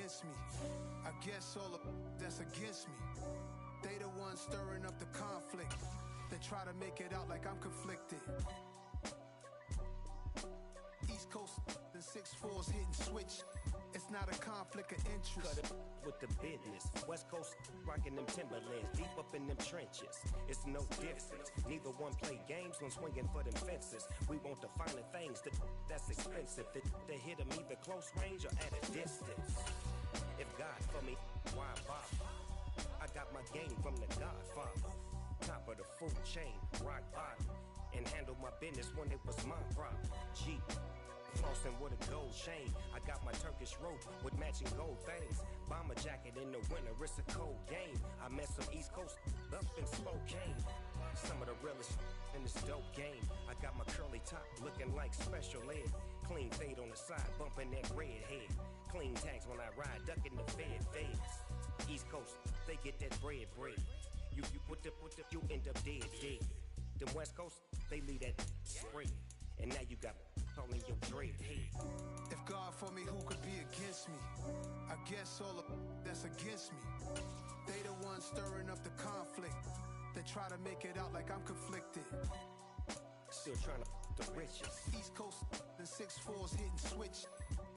against me. I guess all the that's against me. They the ones stirring up the conflict. They try to make it out like I'm conflicted. East Coast, the 6'4's hitting switch. It's not a conflict of interest. Cut it with the business. West Coast rocking them Timberlands, deep up in them trenches. It's no difference. Neither one play games when swinging for them fences. We want the finer things that's expensive. They hit them either close range or at a distance. If God for me, why bother? I got my game from the Godfather. Top of the food chain, rock bottom. And handle my business when it was my problem. G. Flossing with a gold chain. I got my Turkish rope with matching gold things. Bomber jacket in the winter, it's a cold game. I met some East Coast up in Spokane. Some of the realest in this dope game. I got my curly top looking like special ed. Clean fade on the side, bumping that red head. Clean tags when I ride, ducking the feds. East Coast, they get that bread. You you end up dead. Them West Coast, they leave that spread. And now you got all in your dread head. If God for me, who could be against me? I guess all the that's against me. They the ones stirring up the conflict. They try to make it out like I'm conflicted. Still trying to the riches. East Coast, the 6'4's hitting switch.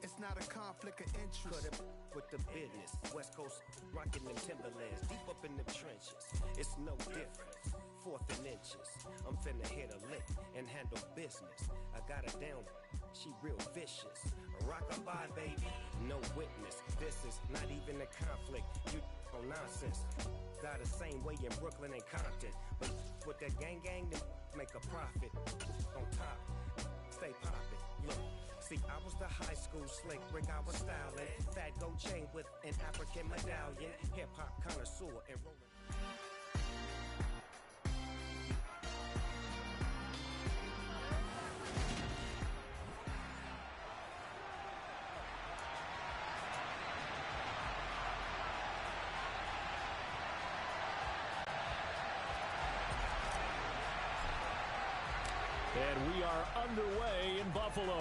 It's not a conflict of interest. Cut it with the business. West Coast rocking them Timberlands, deep up in them trenches. It's no difference. 4th and inches. I'm finna hit a lick and handle business. I got her down, she real vicious. Rock-a-bye, baby, no witness. This is not even a conflict. You on nonsense. Got the same way in Brooklyn and Compton. But with that gang, they make a profit. On top, stay poppin'. Look. See, I was the high school slick Rick, I was styling. Fat gold chain with an African medallion. Hip-hop connoisseur and rolling. And we are underway in Buffalo.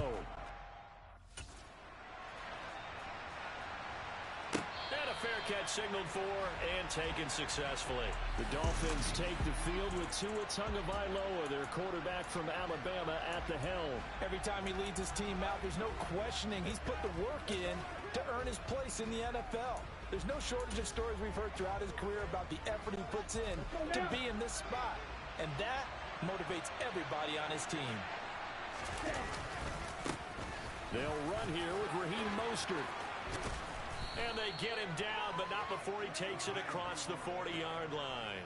And a fair catch signaled for and taken successfully. The Dolphins take the field with Tua Tagovailoa, their quarterback from Alabama, at the helm. Every time he leads his team out, there's no questioning. He's put the work in to earn his place in the NFL. There's no shortage of stories we've heard throughout his career about the effort he puts in to be in this spot. And that motivates everybody on his team. They'll run here with Raheem Mostert. And they get him down, but not before he takes it across the 40-yard line.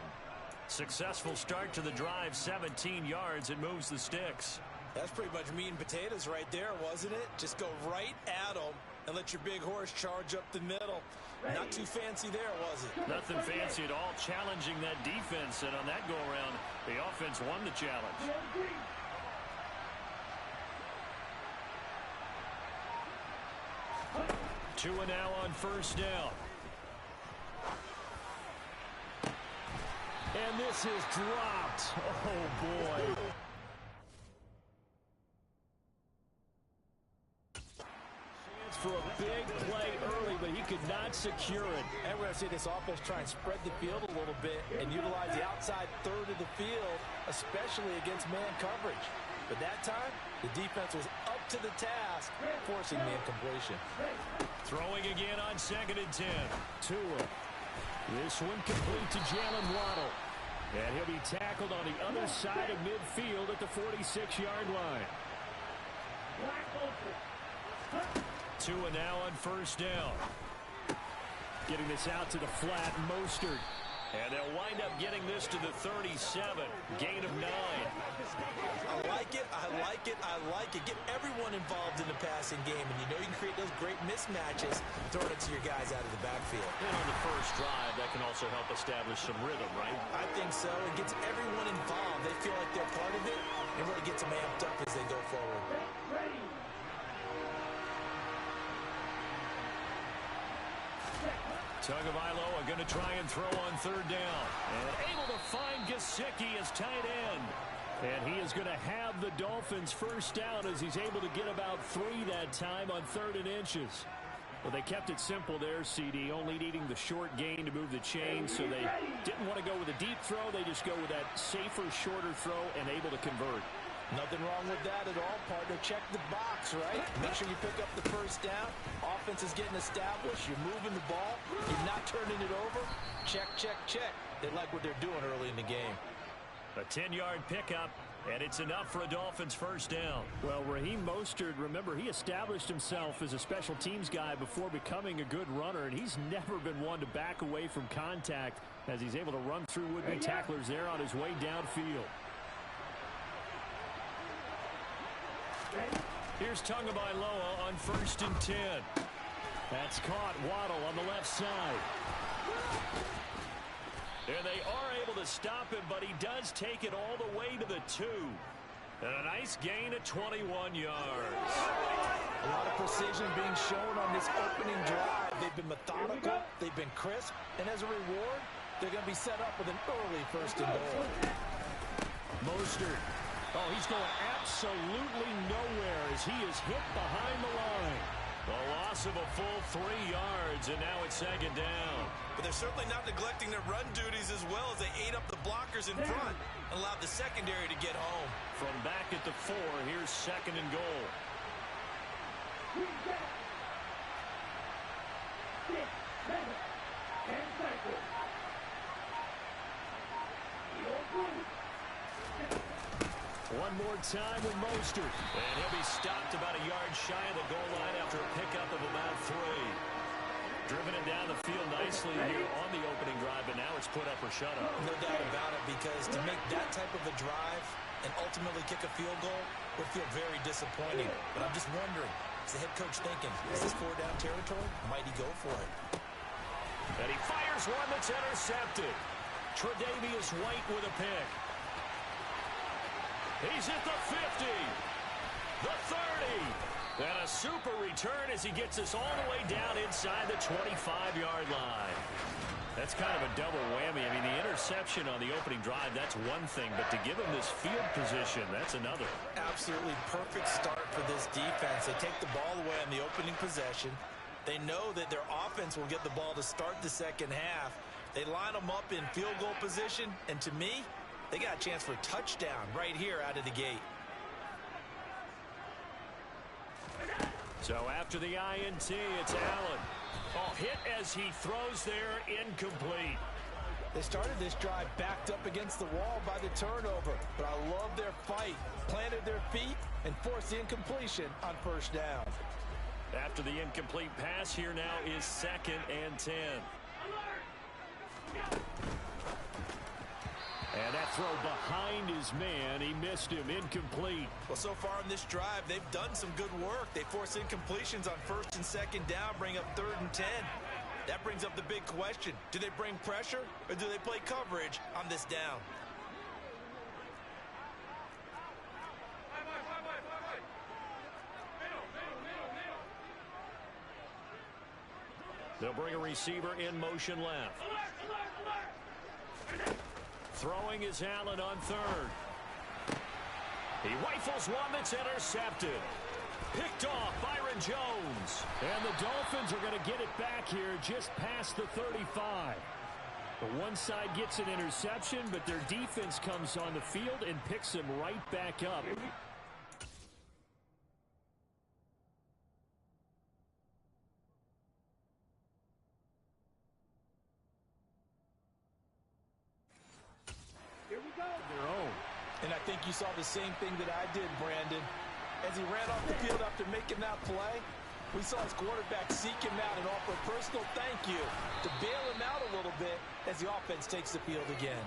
Successful start to the drive, 17 yards, and moves the sticks. That's pretty much meat and potatoes right there, wasn't it? Just go right at him and let your big horse charge up the middle. Not too fancy there, was it? Nothing fancy at all, challenging that defense. And on that go-around, the offense won the challenge. Tua now on first down. And this is dropped. Oh, boy. Chance for a big play early, but he could not secure it. And we're going to see this offense try and spread the field a little bit and utilize the outside third of the field, especially against man coverage. But that time, the defense was up to the task, forcing the incompletion. Throwing again on 2nd and 10. Tua. This one complete to Jalen Waddle. And he'll be tackled on the other side of midfield at the 46-yard line. Tua now on first down. Getting this out to the flat, Mostert. And they'll wind up getting this to the 37. Gain of 9. I like it, I like it, I like it. Get everyone involved in the passing game, and you know you can create those great mismatches throwing it to your guys out of the backfield. And on the first drive, that can also help establish some rhythm, right? I think so. It gets everyone involved. They feel like they're part of it, and really gets them amped up as they go forward. Ready. Tagovailoa going to try and throw on third down. And able to find Gesicki as tight end. And he is going to have the Dolphins first down as he's able to get about 3 that time on 3rd and inches. Well, they kept it simple there, CD, only needing the short gain to move the chain, so they didn't want to go with a deep throw. They just go with that safer, shorter throw and able to convert. Nothing wrong with that at all, partner. Check the box, right? Make sure you pick up the first down. Offense is getting established. You're moving the ball. You're not turning it over. Check, check, check. They like what they're doing early in the game. A 10-yard pickup, and it's enough for a Dolphins first down. Well, Raheem Mostert, remember, he established himself as a special teams guy before becoming a good runner, and he's never been one to back away from contact as he's able to run through would-be tacklers there on his way downfield. Here's Tagovailoa on 1st and 10. That's caught. Waddle on the left side. And they are able to stop him, but he does take it all the way to the 2. And a nice gain of 21 yards. A lot of precision being shown on this opening drive. They've been methodical. They've been crisp. And as a reward, they're going to be set up with an early 1st and goal. Mostert. Oh, he's going absolutely nowhere as he is hit behind the line. A loss of a full 3 yards, and now it's 2nd down. But they're certainly not neglecting their run duties as well as they ate up the blockers in front and allowed the secondary to get home. From back at the 4, here's 2nd and goal. One more time with Mostert. And he'll be stopped about a yard shy of the goal line after a pickup of about 3. Driven it down the field nicely here on the opening drive, but now it's put up or shut up. No doubt about it, because to make that type of a drive and ultimately kick a field goal would feel very disappointing. But I'm just wondering, is the head coach thinking, is this 4-down territory? Might he go for it? And he fires one that's intercepted. Tre'Davious White with a pick. He's at the 50, the 30, and a super return as he gets us all the way down inside the 25-yard line. That's kind of a double whammy. I mean, the interception on the opening drive, that's one thing, but to give him this field position, that's another. Absolutely perfect start for this defense. They take the ball away on the opening possession. They know that their offense will get the ball to start the second half. They line them up in field goal position, and to me, they got a chance for a touchdown right here out of the gate. So after the INT, it's Allen. Oh, hit as he throws there, incomplete. They started this drive backed up against the wall by the turnover, but I love their fight. Planted their feet and forced the incompletion on 1st down. After the incomplete pass, here now is 2nd and 10. And that throw behind his man, he missed him, incomplete. Well, so far in this drive, they've done some good work. They force incompletions on 1st and 2nd down, bring up 3rd and 10. That brings up the big question. Do they bring pressure or do they play coverage on this down? They'll bring a receiver in motion left. Throwing is Allen on 3rd. He rifles one that's intercepted. Picked off Byron Jones. And the Dolphins are going to get it back here just past the 35. The one side gets an interception, but their defense comes on the field and picks them right back up. And I think you saw the same thing that I did, Brandon. As he ran off the field after making that play, we saw his quarterback seek him out and offer a personal thank you to bail him out a little bit as the offense takes the field again.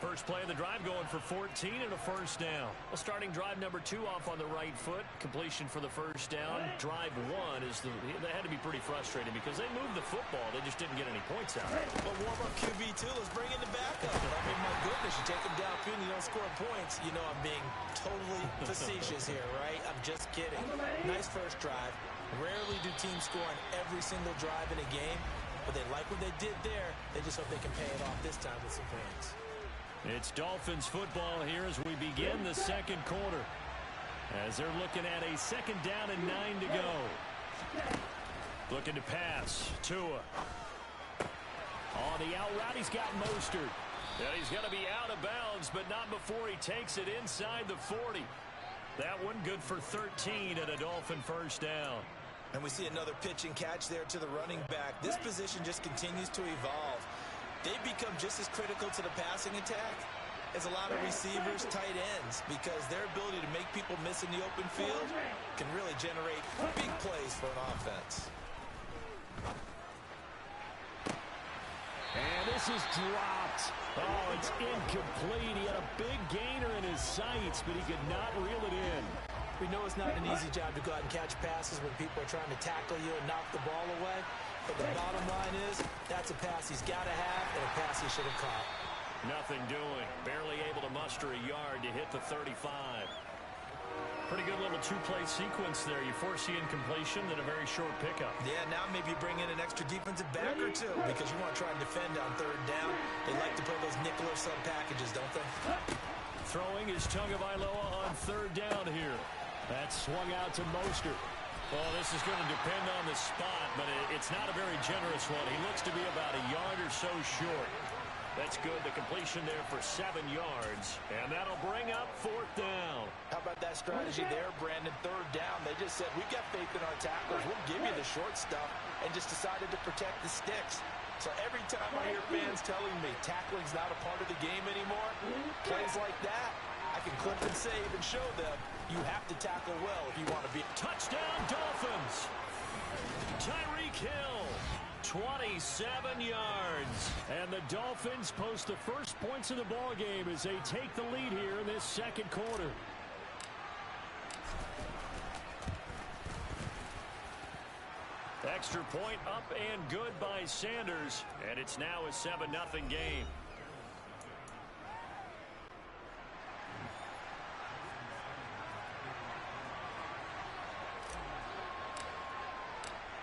First play of the drive going for 14 and a 1st down. Well, starting drive number 2 off on the right foot. Completion for the 1st down. Drive 1 is they had to be pretty frustrating because they moved the football. They just didn't get any points out. But warm-up QB2, let's bring in the backup. I mean, my goodness, you take him downfield and you don't score points. You know I'm being totally facetious here, right? I'm just kidding. Nice first drive. Rarely do teams score on every single drive in a game, but they like what they did there. They just hope they can pay it off this time with some points. It's Dolphins football here as we begin the 2nd quarter. As they're looking at a 2nd down and 9 to go. Looking to pass. Tua. On the out route, he's got Mostert. And he's going to be out of bounds, but not before he takes it inside the 40. That one good for 13 and a Dolphin first down. And we see another pitch and catch there to the running back. This position just continues to evolve. They've become just as critical to the passing attack as a lot of receivers, tight ends, because their ability to make people miss in the open field can really generate big plays for an offense. And this is dropped. Oh, it's incomplete. He had a big gainer in his sights, but he could not reel it in. We know it's not an easy job to go out and catch passes when people are trying to tackle you and knock the ball away. But the bottom line is, that's a pass he's got to have and a pass he should have caught. Nothing doing. Barely able to muster a yard to hit the 35. Pretty good little two-play sequence there. You force the incompletion, then a very short pickup. Yeah, now maybe you bring in an extra defensive back or two because you want to try and defend on third down. They like to play those nickel or sub packages, don't they? Throwing is Tagovailoa on third down here. That's swung out to Mostert. Well, this is going to depend on the spot, but it's not a very generous one. He looks to be about a yard or so short. That's good. The completion there for 7 yards. And that'll bring up fourth down. How about that strategy there, Brandon? Third down. They just said, we've got faith in our tacklers. We'll give you the short stuff, and just decided to protect the sticks. So every time I hear fans telling me tackling's not a part of the game anymore, plays like that, I can clip and save and show them you have to tackle well if you want to be. Touchdown, Dolphins. Tyreek Hill. 27 yards. And the Dolphins post the first points of the ball game as they take the lead here in this second quarter. Extra point up and good by Sanders. And it's now a 7-0 game.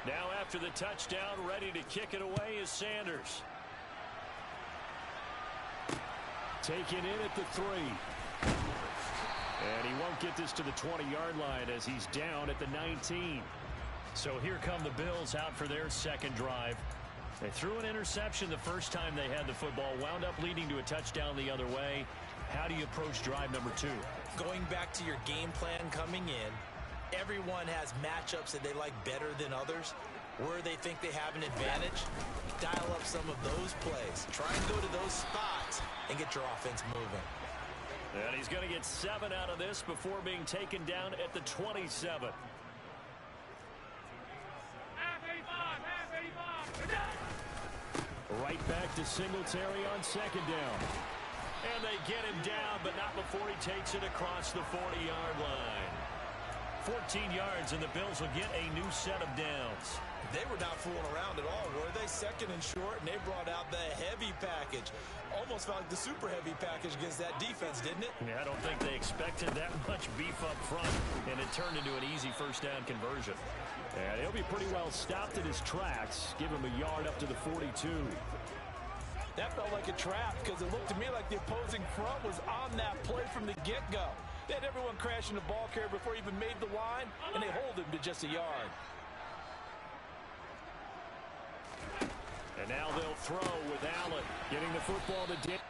Now after the touchdown, ready to kick it away is Sanders. Taken in at the 3. And he won't get this to the 20-yard line as he's down at the 19. So here come the Bills out for their second drive. They threw an interception the first time they had the football, wound up leading to a touchdown the other way. How do you approach drive number 2? Going back to your game plan coming in, everyone has matchups that they like better than others. Where they think they have an advantage, dial up some of those plays. Try and go to those spots and get your offense moving. And he's going to get 7 out of this before being taken down at the 27. Right back to Singletary on second down. And they get him down, but not before he takes it across the 40-yard line. 14 yards, and the Bills will get a new set of downs. They were not fooling around at all, were they? Second and short, and they brought out the heavy package. Almost felt like the super heavy package against that defense, didn't it? Yeah, I don't think they expected that much beef up front, and it turned into an easy first down conversion. And he'll be pretty well stopped in his tracks. Give him a yard up to the 42. That felt like a trap because it looked to me like the opposing front was on that play from the get-go. They had everyone crashing the ball carrier before he even made the line, and they hold him to just a yard. And now they'll throw with Allen getting the football to Dick.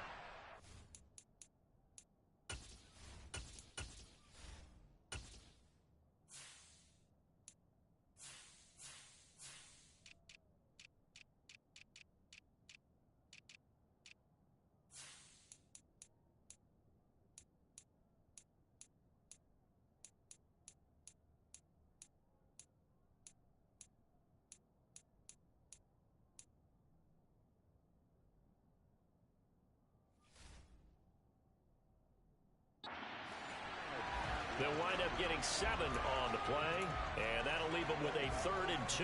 They'll wind up getting 7 on the play, and that'll leave them with a 3rd and 2.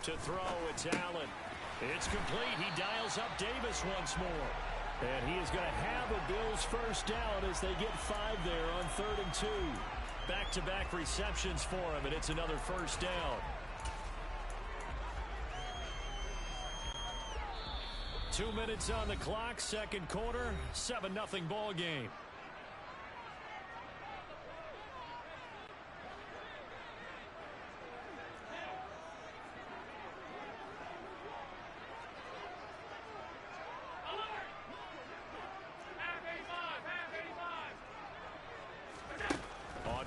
To throw, it's Allen. It's complete. He dials up Davis once more. And he is going to have a Bills first down as they get 5 there on 3rd and 2. Back-to-back receptions for him, and it's another first down. 2 minutes on the clock, second quarter, 7-0 ball game.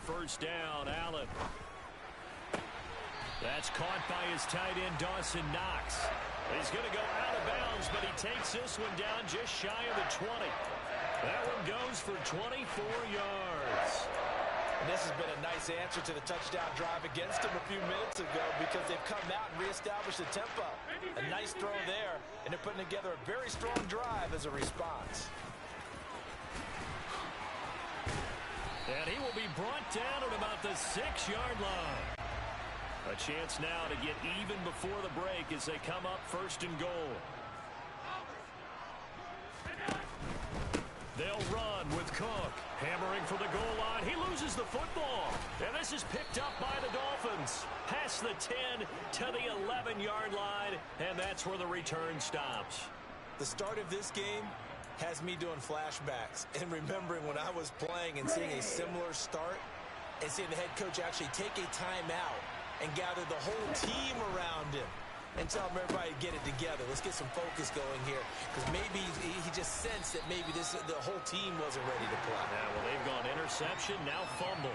first down. Allen. That's caught by his tight end, Dawson Knox. He's going to go out of bounds, but he takes this one down just shy of the 20. That one goes for 24 yards. And this has been a nice answer to the touchdown drive against them a few minutes ago because they've come out and reestablished the tempo. A nice throw there, and they're putting together a very strong drive as a response. And he will be brought down at about the 6-yard line. A chance now to get even before the break as they come up first and goal. They'll run with Cook. Hammering for the goal line. He loses the football. And this is picked up by the Dolphins. Past the 10 to the 11-yard line. And that's where the return stops. The start of this game has me doing flashbacks and remembering when I was playing and seeing a similar start and seeing the head coach actually take a timeout and gather the whole team around him and tell him everybody to get it together. Let's get some focus going here because maybe he just sensed that maybe the whole team wasn't ready to play. Yeah, well, they've gone interception, now fumble.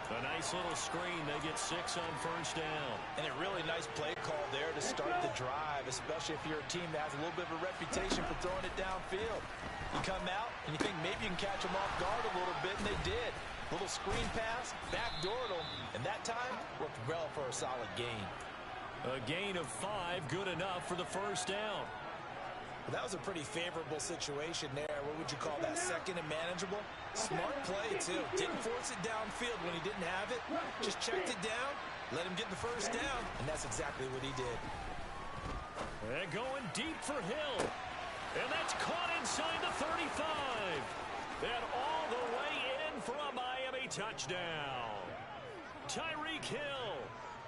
A nice little screen. They get 6 on first down. And a really nice play call there to start the drive, especially if you're a team that has a little bit of a reputation for throwing it downfield. You come out and you think maybe you can catch them off guard a little bit, and they did. Little screen pass, backdoored them, and that time worked well for a solid gain. A gain of 5, good enough for the first down. Well, that was a pretty favorable situation there. What would you call that? Second and manageable? Smart play, too. Didn't force it downfield when he didn't have it. Just checked it down, let him get the first down, and that's exactly what he did. And going deep for Hill. And that's caught inside the 35. And all the way in for a Miami touchdown. Tyreek Hill.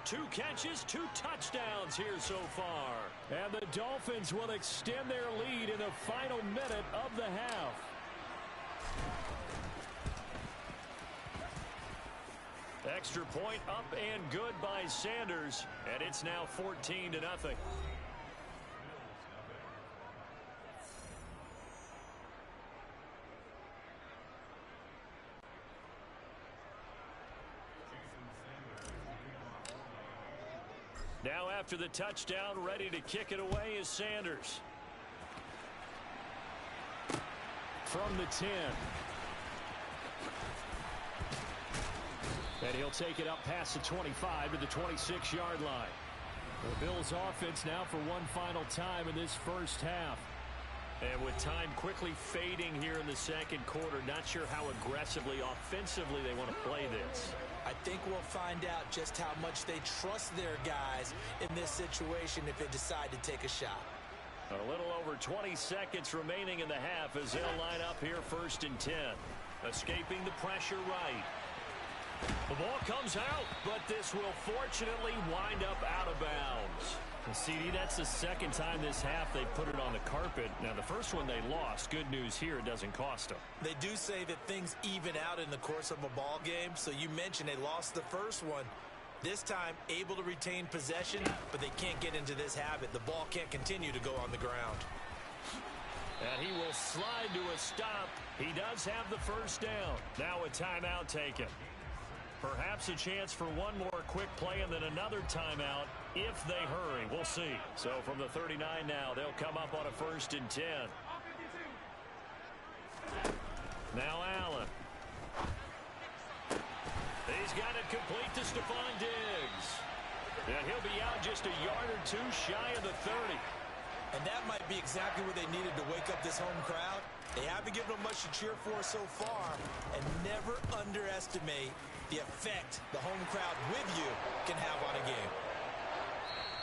2 catches, 2 touchdowns here so far. And the Dolphins will extend their lead in the final minute of the half. Extra point up and good by Sanders. And it's now 14-0. Now after the touchdown, ready to kick it away is Sanders. From the 10. And he'll take it up past the 25 to the 26-yard line. The Bills offense now for one final time in this first half. And with time quickly fading here in the second quarter, not sure how aggressively, offensively they want to play this. I think we'll find out just how much they trust their guys in this situation if they decide to take a shot. A little over 20 seconds remaining in the half as they'll line up here first and 10. Escaping the pressure right. The ball comes out, but this will fortunately wind up out of bounds. CD, that's the second time this half they put it on the carpet. Now, the first one they lost. Good news here, it doesn't cost them. They do say that things even out in the course of a ball game. So you mentioned they lost the first one. This time, able to retain possession, but they can't get into this habit. The ball can't continue to go on the ground. And he will slide to a stop. He does have the first down. Now a timeout taken. Perhaps a chance for one more quick play and then another timeout if they hurry. We'll see. So from the 39 now, they'll come up on a first and 10. Now Allen. He's got it complete to Stephon Diggs. And he'll be out just a yard or 2 shy of the 30. And that might be exactly what they needed to wake up this home crowd. They haven't given them much to cheer for so far. And never underestimate the effect the home crowd with you can have on a game.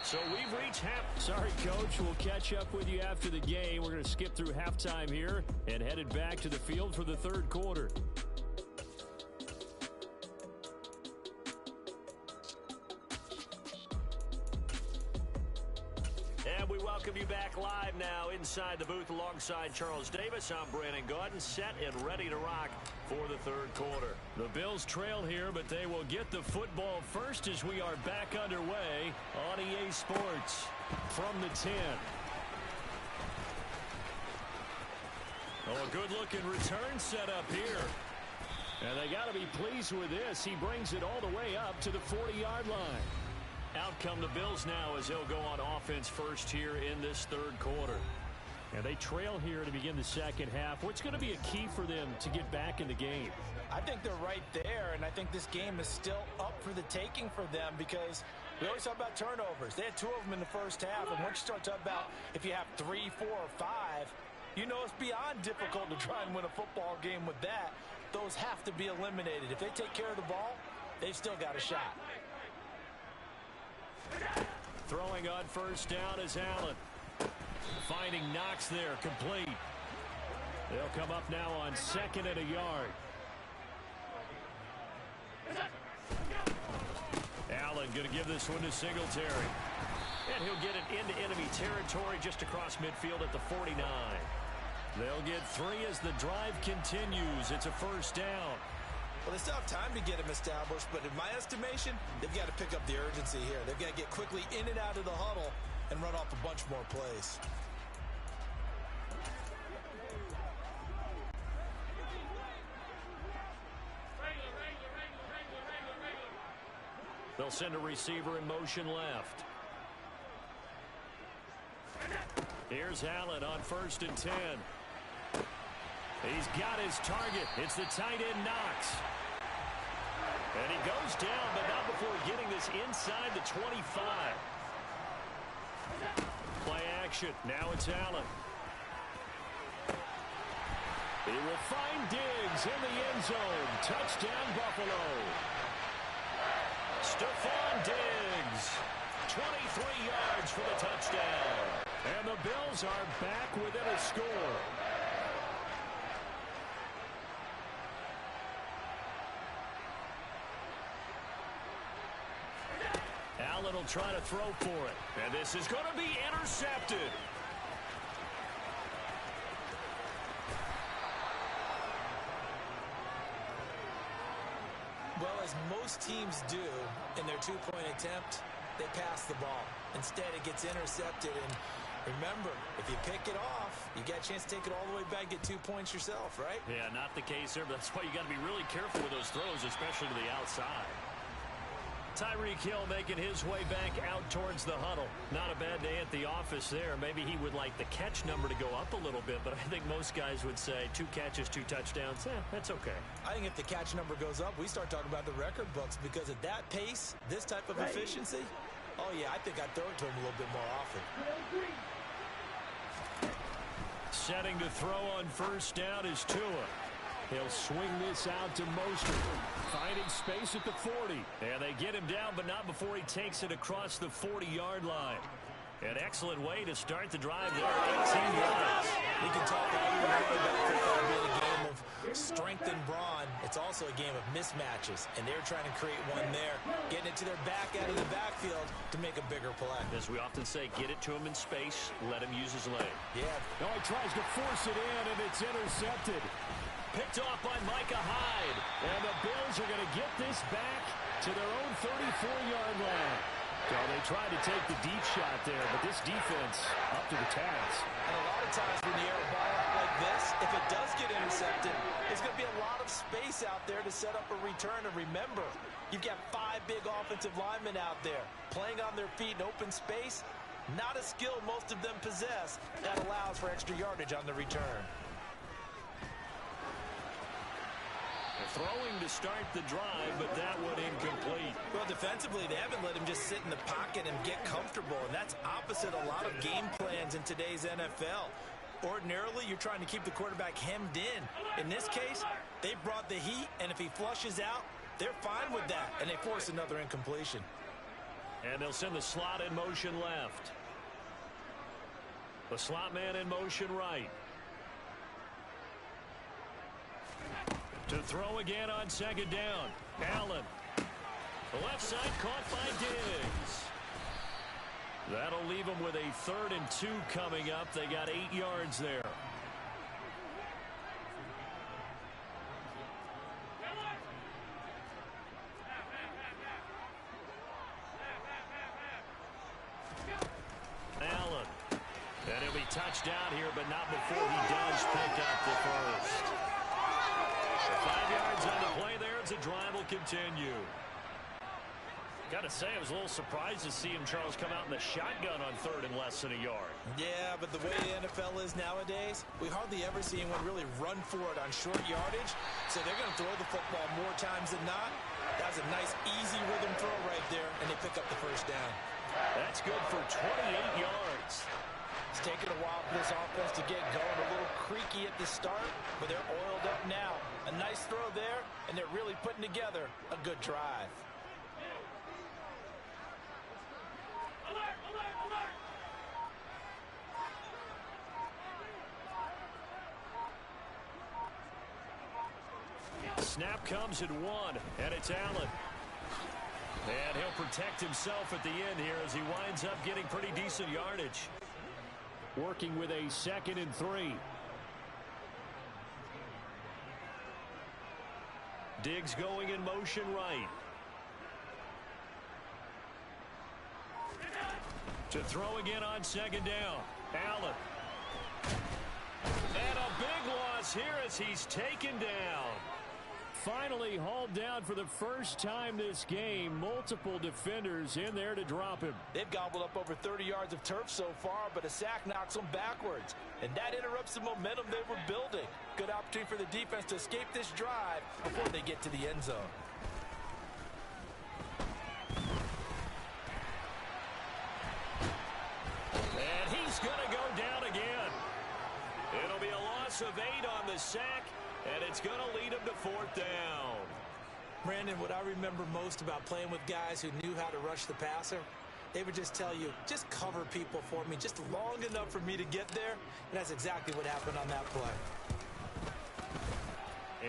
So we've reached half. Sorry, Coach. We'll catch up with you after the game. We're going to skip through halftime here and headed back to the field for the third quarter. And we welcome you back live now inside the booth alongside Charles Davis. I'm Brandon Gaudin, set and ready to rock for the third quarter. The Bills trail here, but they will get the football first as we are back underway on EA Sports from the 10. Oh, a good-looking return set up here. And they got to be pleased with this. He brings it all the way up to the 40-yard line. Out come the Bills now as they'll go on offense first here in this third quarter. And they trail here to begin the second half. What's going to be a key for them to get back in the game? I think they're right there, and I think this game is still up for the taking for them because we always talk about turnovers. They had 2 of them in the first half, and once you start talking about if you have 3, 4, or 5, you know it's beyond difficult to try and win a football game with that. Those have to be eliminated. If they take care of the ball, they've still got a shot. Throwing on first down is Allen. Finding Knox there, complete. They'll come up now on 2nd and a yard. Allen going to give this one to Singletary. And he'll get it into enemy territory just across midfield at the 49. They'll get 3 as the drive continues. It's a first down. Well, they still have time to get him established, but in my estimation, they've got to pick up the urgency here. They've got to get quickly in and out of the huddle and run off a bunch more plays. They'll send a receiver in motion left. Here's Allen on 1st and 10. He's got his target. It's the tight end Knox. And he goes down, but not before getting this inside the 25. Play action. Now it's Allen. He will find Diggs in the end zone. Touchdown, Buffalo. Stephon Diggs, 23 yards for the touchdown. And the Bills are back within a score. Allen will try to throw for it. And this is going to be intercepted. Well, as most teams do in their 2-point attempt, they pass the ball. Instead, it gets intercepted. And remember, if you pick it off, you got a chance to take it all the way back, get 2 points yourself, right? Yeah, not the case there, but that's why you got to be really careful with those throws, especially to the outside. Tyreek Hill making his way back out towards the huddle. Not a bad day at the office there. Maybe he would like the catch number to go up a little bit, but I think most guys would say 2 catches, 2 touchdowns. That's okay. I think if the catch number goes up, we start talking about the record books because at that pace, this type of efficiency, oh, yeah, I think I'd throw it to him a little bit more often. Setting to throw on first down is Tua. He'll swing this out to Mostert. Finding space at the 40. And they get him down, but not before he takes it across the 40-yard line. An excellent way to start the drive there. 18 yards. We can talk all we want about football being a game of strength and brawn. It's also a game of mismatches, and they're trying to create one there, getting it to their back out of the backfield to make a bigger play. As we often say, get it to him in space, let him use his leg. Yeah. Now he tries to force it in, and it's intercepted. Picked off by Micah Hyde. And the Bills are going to get this back to their own 34-yard line. So they tried to take the deep shot there, but this defense up to the task. And a lot of times when you air a ball out like this, if it does get intercepted, there's going to be a lot of space out there to set up a return. And remember, you've got 5 big offensive linemen out there playing on their feet in open space. Not a skill most of them possess that allows for extra yardage on the return. Throwing to start the drive, but that one incomplete. Well, defensively, they haven't let him just sit in the pocket and get comfortable, and that's opposite a lot of game plans in today's NFL. Ordinarily, you're trying to keep the quarterback hemmed in. In this case, they brought the heat, and if he flushes out, they're fine with that, and they force another incompletion. And they'll send the slot in motion left. The slot man in motion right. To throw again on second down. Allen. The left side caught by Diggs. That'll leave them with a 3rd and 2 coming up. They got 8 yards there. Allen. And he'll be touched down here, but not before he does pick up the first. 5 yards on the play there as the drive will continue. Got to say, I was a little surprised to see him, Charles, come out in the shotgun on 3rd and less than a yard. Yeah, but the way the NFL is nowadays, we hardly ever see anyone really run for it on short yardage. So they're going to throw the football more times than not. That was a nice, easy rhythm throw right there, and they pick up the first down. That's good for 28 yards. It's taken a while for this offense to get going. A little creaky at the start, but they're oiled up now. A nice throw there, and they're really putting together a good drive. Snap comes at 1, and it's Allen. And he'll protect himself at the end here as he winds up getting pretty decent yardage. Working with a 2nd and 3. Diggs going in motion right. To throw again on 2nd down. Allen. And a big loss here as he's taken down. Finally hauled down for the first time this game. Multiple defenders in there to drop him. They've gobbled up over 30 yards of turf so far, but a sack knocks them backwards. And that interrupts the momentum they were building. Good opportunity for the defense to escape this drive before they get to the end zone. And he's going to go down again. It'll be a loss of 8 on the sack. And it's going to lead him to 4th down. Brandon, what I remember most about playing with guys who knew how to rush the passer, they would just tell you, just cover people for me, just long enough for me to get there. And that's exactly what happened on that play.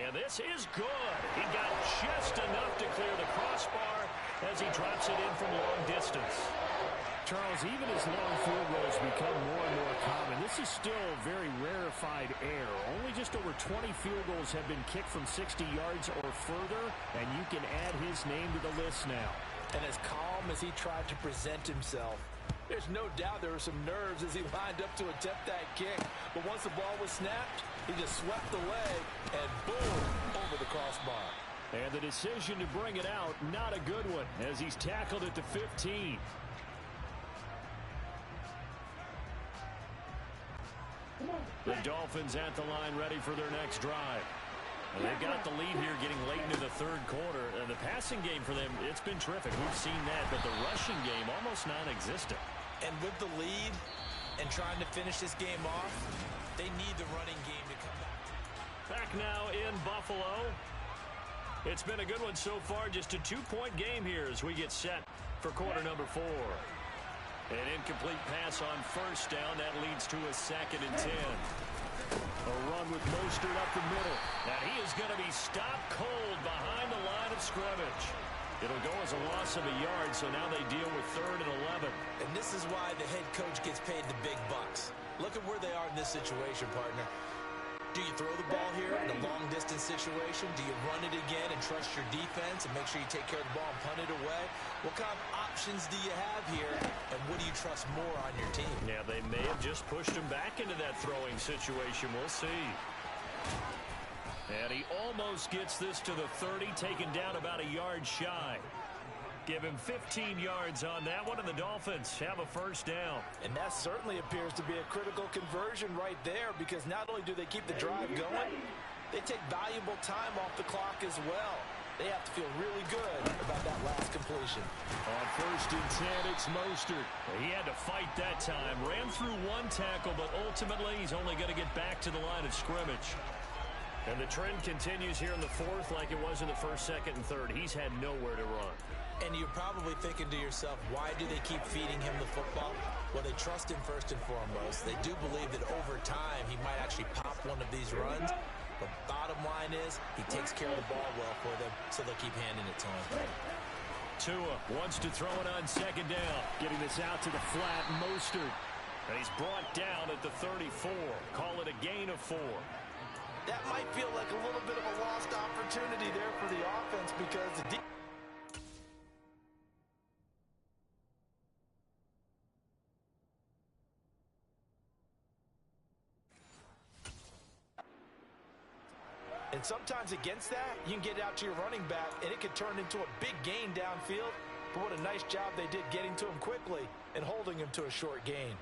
And this is good. He got just enough to clear the crossbar as he drops it in from long distance. Charles, even as long field goals become more and more common, this is still a very rarefied air. Only just over 20 field goals have been kicked from 60 yards or further, and you can add his name to the list now. And as calm as he tried to present himself, there's no doubt there were some nerves as he lined up to attempt that kick. But once the ball was snapped, he just swept the leg and boom, over the crossbar. And the decision to bring it out, not a good one, as he's tackled at the 15. The Dolphins at the line ready for their next drive. And they've got the lead here getting late into the 3rd quarter. The passing game for them, it's been terrific. We've seen that, but the rushing game almost non-existent. And with the lead and trying to finish this game off, they need the running game to come back. Back now in Buffalo. It's been a good one so far. Just a 2-point game here as we get set for quarter number 4. An incomplete pass on 1st down. That leads to a 2nd and 10. A run with Mostert up the middle. And he is going to be stopped cold behind the line of scrimmage. It'll go as a loss of a yard, so now they deal with 3rd and 11. And this is why the head coach gets paid the big bucks. Look at where they are in this situation, partner. Do you throw the ball here in a long-distance situation? Do you run it again and trust your defense and make sure you take care of the ball and punt it away? What kind of options do you have here, and what do you trust more on your team? Yeah, they may have just pushed him back into that throwing situation. We'll see. And he almost gets this to the 30, taken down about a yard shy. Give him 15 yards on that one, and the Dolphins have a 1st down. And that certainly appears to be a critical conversion right there, because not only do they keep the drive going, they take valuable time off the clock as well. They have to feel really good about that last completion. On 1st and 10, it's Mostert. He had to fight that time. Ran through 1 tackle, but ultimately he's only going to get back to the line of scrimmage. And the trend continues here in the 4th like it was in the 1st, 2nd, and 3rd. He's had nowhere to run. And you're probably thinking to yourself, why do they keep feeding him the football? Well, they trust him first and foremost. They do believe that over time he might actually pop one of these runs. But bottom line is he takes care of the ball well for them, so they'll keep handing it to him. Tua wants to throw it on 2nd down. Getting this out to the flat, Mostert. And he's brought down at the 34. Call it a gain of 4. That might feel like a little bit of a lost opportunity there for the offense, because the defense. And sometimes against that, you can get it out to your running back, and it could turn into a big gain downfield. But what a nice job they did getting to him quickly and holding him to a short gain.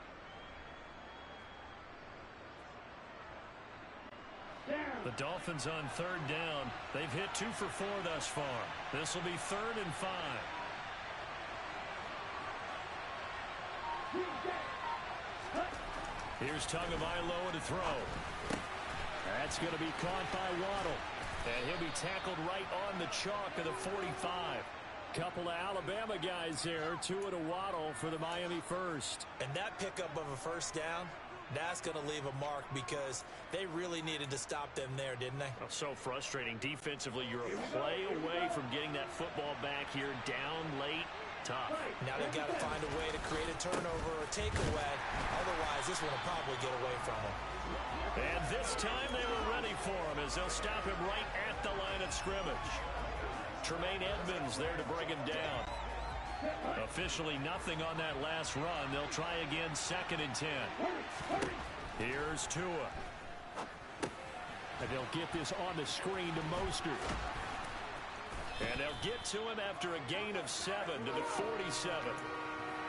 The Dolphins on third down. They've hit 2 for 4 thus far. This will be 3rd and 5. Here's Tagovailoa to throw. That's going to be caught by Waddle. And he'll be tackled right on the chalk of the 45. Couple of Alabama guys there. 2 at a Waddle for the Miami first. And that pickup of a first down, that's going to leave a mark because they really needed to stop them there, didn't they? Oh, so frustrating. Defensively, you're a play away from getting that football back here. Down late. Tough. Now they've got to find a way to create a turnover or a takeaway. Otherwise, this one will probably get away from them. And this time they were ready for him as they'll stop him right at the line of scrimmage. Tremaine Edmonds there to bring him down. Officially nothing on that last run. They'll try again, 2nd and 10. Here's Tua. And they'll get this on the screen to Mostert. And they'll get to him after a gain of 7 to the 47.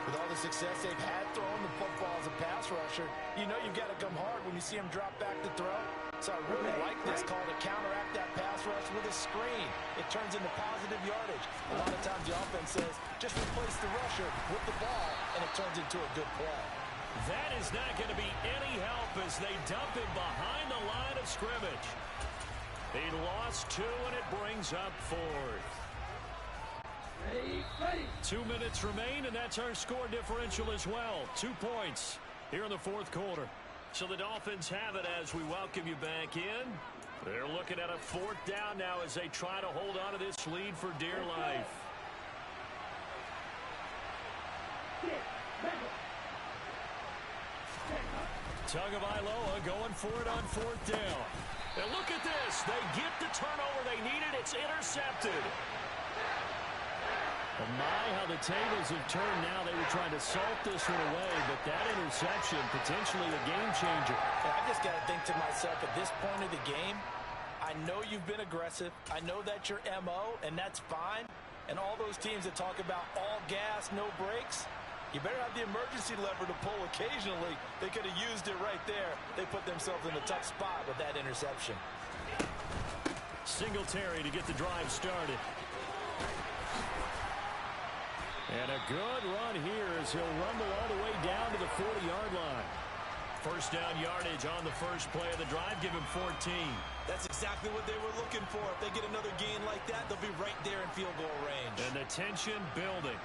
With all the success they've had throwing the football as a pass rusher, you know you've got to come hard when you see him drop back to throw. So I really like this call to counteract that pass rush with a screen. It turns into positive yardage. A lot of times the offense says, just replace the rusher with the ball, and it turns into a good play. That is not going to be any help as they dump him behind the line of scrimmage. He lost 2, and it brings up 4th. 2 minutes remain, and that's our score differential as well. 2 points here in the 4th quarter. So the Dolphins have it as we welcome you back in. They're looking at a 4th down now as they try to hold on to this lead for dear life. Tagovailoa going for it on 4th down. And look at this. They get the turnover they needed. It's intercepted. Oh my, how the tables have turned now. They were trying to salt this one away, but that interception, potentially a game changer. And I just got to think to myself, at this point of the game, I know you've been aggressive. I know that's your MO, and that's fine. And all those teams that talk about all gas, no brakes, you better have the emergency lever to pull occasionally. They could have used it right there. They put themselves in a tough spot with that interception. Singletary to get the drive started. And a good run here as he'll rumble all the way down to the 40-yard line. First down yardage on the first play of the drive. Give him 14. That's exactly what they were looking for. If they get another gain like that, they'll be right there in field goal range. And the tension building.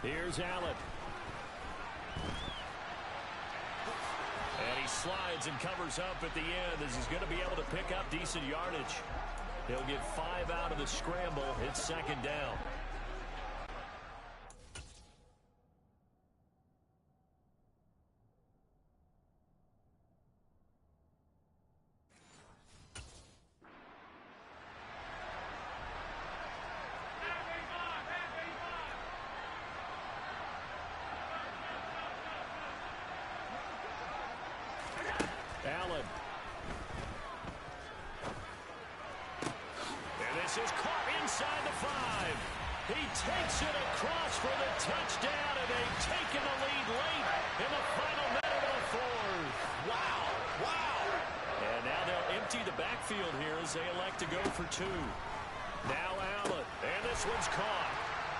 Here's Allen. And he slides and covers up at the end as he's going to be able to pick up decent yardage. He'll get 5 out of the scramble. It's 2nd down. Allen. And this is caught inside the 5. He takes it across for the touchdown, and they've taken the lead late in the final minute of the 4th. Wow, wow. And now they'll empty the backfield here as they elect to go for 2. Now Allen, and this one's caught.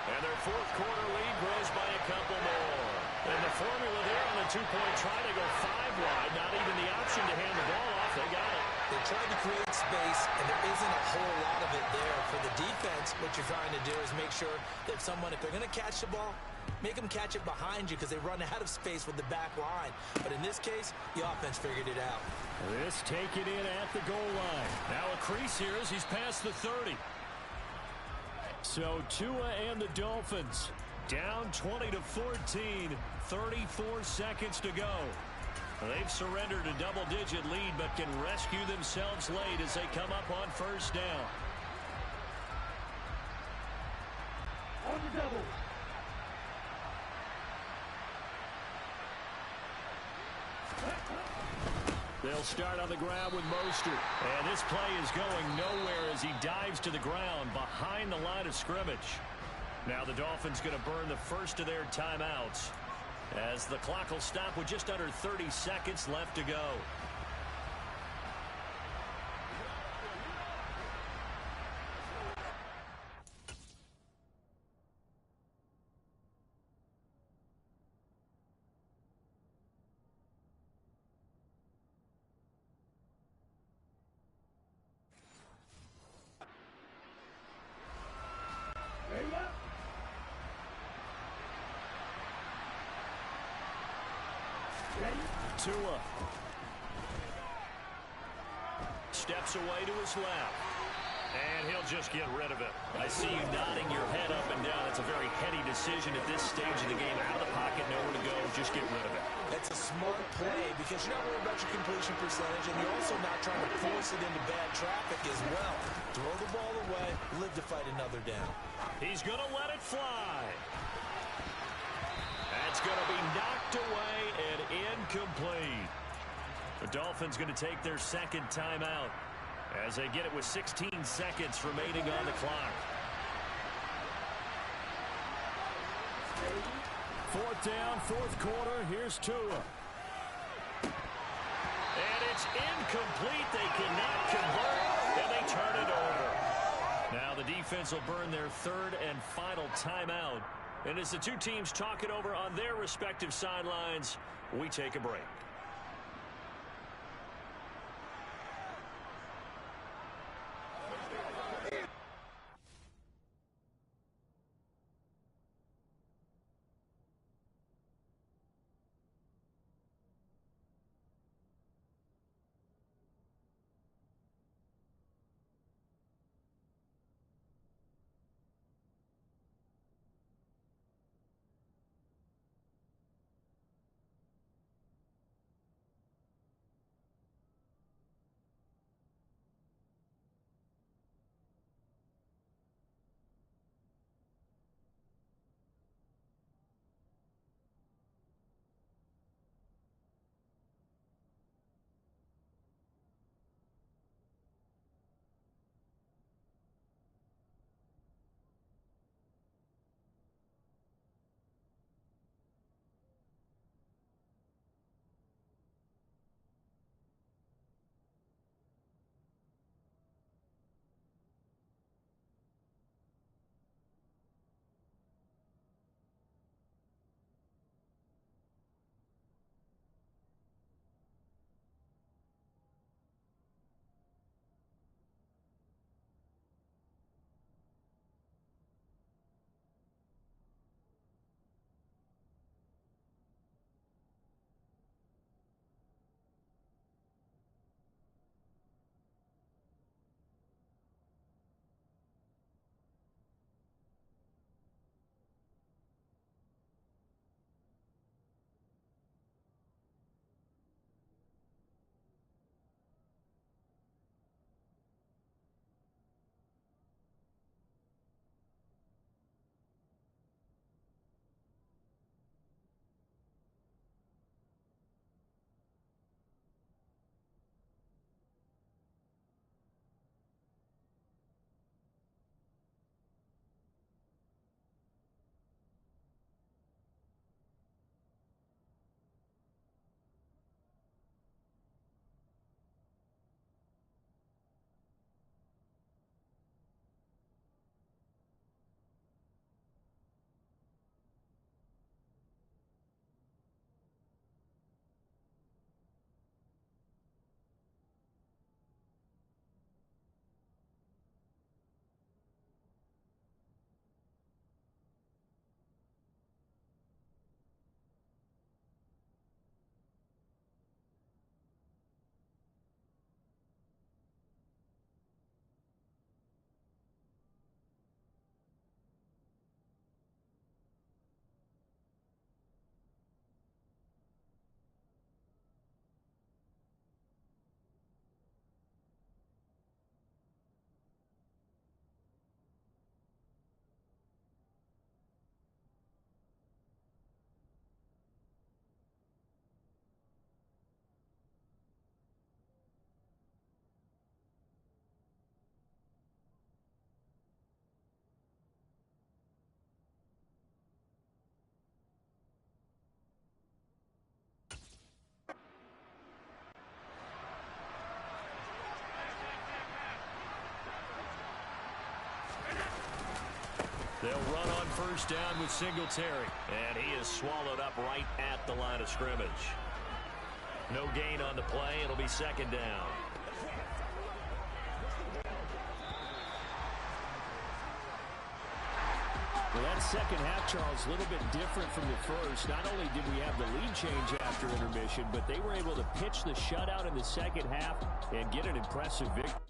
And their 4th quarter lead grows by a couple more. And the formula there on the 2-point try to go 5 wide. Not even the option to hand the ball off. They got it. They tried to create space, and there isn't a whole lot of it there. For the defense, what you're trying to do is make sure that someone, if they're going to catch the ball, make them catch it behind you because they run out of space with the back line. But in this case, the offense figured it out. This taken in at the goal line. Now a crease here as he's past the 30. So Tua and the Dolphins down 20-14, 34 seconds to go. They've surrendered a double-digit lead, but can rescue themselves late as they come up on first down. On the double. They'll start on the ground with Mostert. And this play is going nowhere as he dives to the ground behind the line of scrimmage. Now the Dolphins going to burn the first of their timeouts as the clock will stop with just under 30 seconds left to go. Tua steps away to his left. And he'll just get rid of it. I see you nodding your head up and down. It's a very heady decision at this stage of the game. Out of the pocket, nowhere to go. Just get rid of it. That's a smart play because you're not worried about your completion percentage, and you're also not trying to force it into bad traffic as well. Throw the ball away, live to fight another down. He's going to let it fly. That's going to be knocked away and incomplete. The Dolphins going to take their second timeout as they get it with 16 seconds remaining on the clock. Fourth down, fourth quarter. Here's Tua. And it's incomplete. They cannot convert, and they turn it over. Now the defense will burn their third and final timeout. And as the two teams talk it over on their respective sidelines, we take a break. They'll run on first down with Singletary. And he is swallowed up right at the line of scrimmage. No gain on the play. It'll be second down. Well, that second half, Charles, a little bit different from the first. Not only did we have the lead change after intermission, but they were able to pitch the shutout in the second half and get an impressive victory.